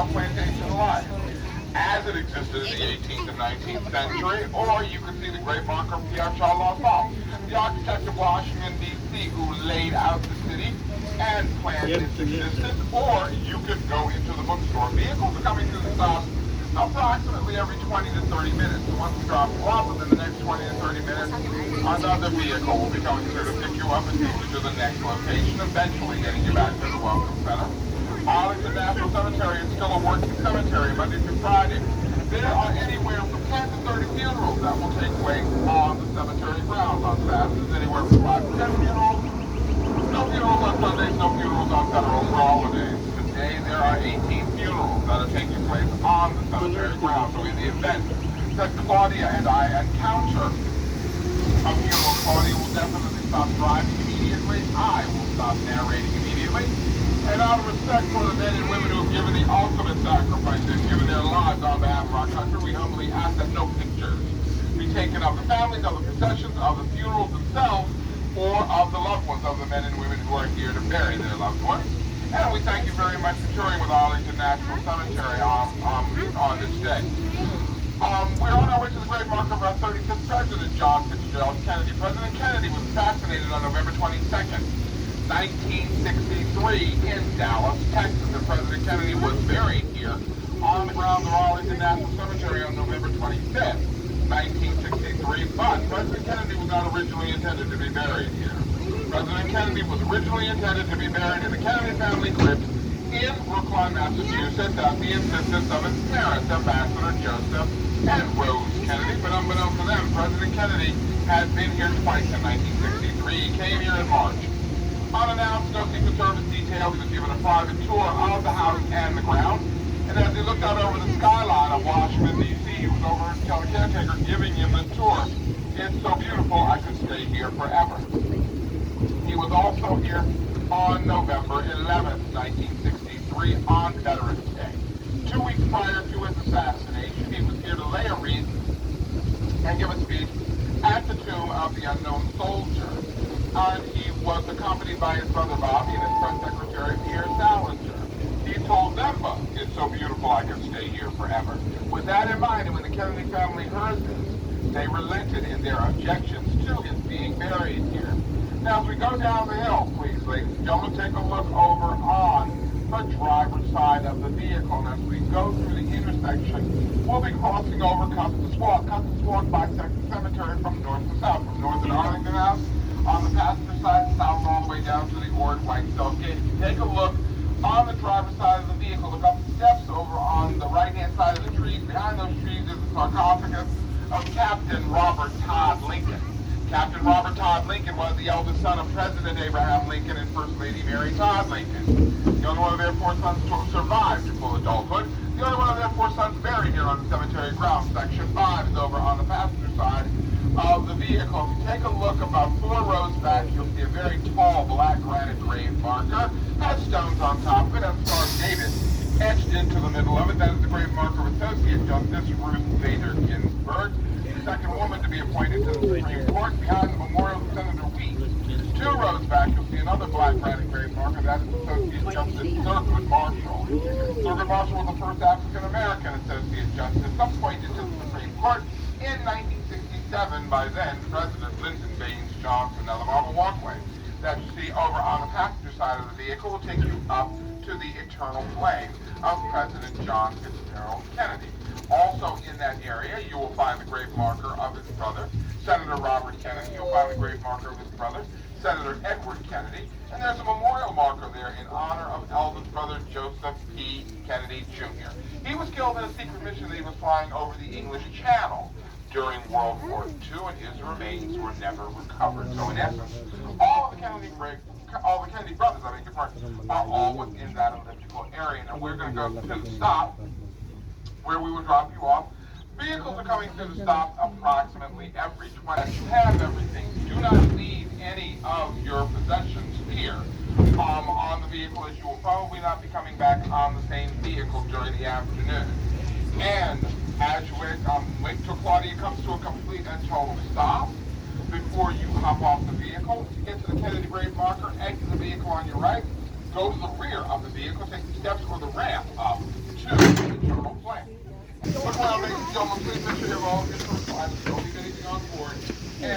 of plantation life as it existed in the 18th and 19th century, or you could see the great marker of Pierre Charles Lassalle, the architect of Washington, D.C., who laid out the city and planned its existence, or you could go into the bookstore. Vehicles are coming through the stop approximately every 20 to 30 minutes. So once you drop you off within the next 20 to 30 minutes, another vehicle will be coming through to pick you up and take you to the next location, eventually getting you back to the Welcome Center. Arlington National Cemetery is still a working cemetery Monday through Friday. There are anywhere from 10 to 30 funerals that will take place on the cemetery grounds on Saturdays, anywhere from 5 to 10 funerals. No funerals on Sundays, no funerals on federal holidays. Today there are 18 funerals that are taking place on the cemetery grounds. So in the event that Claudia and I encounter a funeral, Claudia will definitely stop driving immediately. I will stop narrating immediately. And out of respect for the men and women who have given the ultimate sacrifice and given their lives on behalf of our country, we humbly ask that no pictures be taken of the families, of the processions, of the funerals themselves, or of the loved ones of the men and women who are here to bury their loved ones. And we thank you very much for touring with Arlington National Cemetery on this day. We're on our way to the great marker of our 35th President, John Fitzgerald Kennedy. President Kennedy was assassinated on November 22nd. 1963 in Dallas, Texas, and President Kennedy was buried here on the grounds of Arlington National Cemetery on November 25th, 1963, but President Kennedy was not originally intended to be buried here. President Kennedy was originally intended to be buried in the Kennedy family crypt in Brookline, Massachusetts, at the insistence of his parents, Ambassador Joseph and Rose Kennedy, but unbeknownst to them, President Kennedy had been here twice in 1963. He came here in March. Unannounced, no Secret Service detail. He was given a private tour of the house and the ground. And as he looked out over the skyline of Washington, D.C., he was over to tell the caretaker giving him the tour, "It's so beautiful, I could stay here forever." He was also here on November 11th, 1963, on Veterans Day. 2 weeks prior to his assassination, he was here to lay a wreath and give a speech at the tomb of the unknown soldier. And he was accompanied by his brother Bobby and his press secretary Pierre Salinger. He told them both, "It's so beautiful I can stay here forever." With that in mind, and when the Kennedy family heard this, they relented in their objections to his being buried here. Now, as we go down the hill, please, ladies and gentlemen, take a look over on the driver's side of the vehicle. And as we go through the intersection, we'll be crossing over Custis Walk. Custis Walk bisects the cemetery from north to south, from north at Arlington House on the passenger side, south all the way down to the Ord White Cell Gate. If you take a look on the driver's side of the vehicle, look up the steps over on the right-hand side of the trees. Behind those trees is the sarcophagus of Captain Robert Todd Lincoln. Captain Robert Todd Lincoln was the eldest son of President Abraham Lincoln and First Lady Mary Todd Lincoln. The only one of their 4 sons to have survived to full adulthood. The only one of their 4 sons buried here on the cemetery grounds. Section 5 is over on the passenger side of the vehicle. If you take a look about 4 rows back, you'll see a very tall black granite grave marker. Has stones on top of it, and Star of David etched into the middle of it. That is the grave marker of Associate Justice Ruth Bader Ginsburg, the second woman to be appointed to the Supreme Court, behind the memorial of Senator Weeks. 2 rows back, you'll see another black granite grave marker. That is Associate Justice Thurgood Marshall. Thurgood Marshall was the first African-American Associate Justice appointed to the Supreme Court in 1967 by then President Lyndon Baines Johnson. Now, the marble walkway that you see over on the passenger side of the vehicle will take you up to the eternal flame of President John Fitzgerald Kennedy. Also in that area, you will find the grave marker of his brother, Senator Robert Kennedy. You'll find the grave marker of his brother, Senator Edward Kennedy. And there's a memorial marker there in honor of Elvin's brother, Joseph P. Kennedy, Jr. He was killed in a secret mission that he was flying over the English Channel during World War II, and his remains were never recovered. So in essence, all of the Kennedy brothers, I beg your pardon, are all within that elliptical area. Now we're going to go to the stop where we will drop you off. Vehicles are coming through the stop approximately every 20. You have everything. Do not leave any of your possessions here on the vehicle, as you will probably not be coming back on the same vehicle during the afternoon. And as you wait till Claudia comes to a complete and total stop before you hop off the vehicle, get to the Kennedy grave marker, exit the vehicle on your right, go to the rear of the vehicle, take the steps or the ramp up to Look around, ladies and gentlemen, please make sure you have all of your personal items. Don't leave anything on board.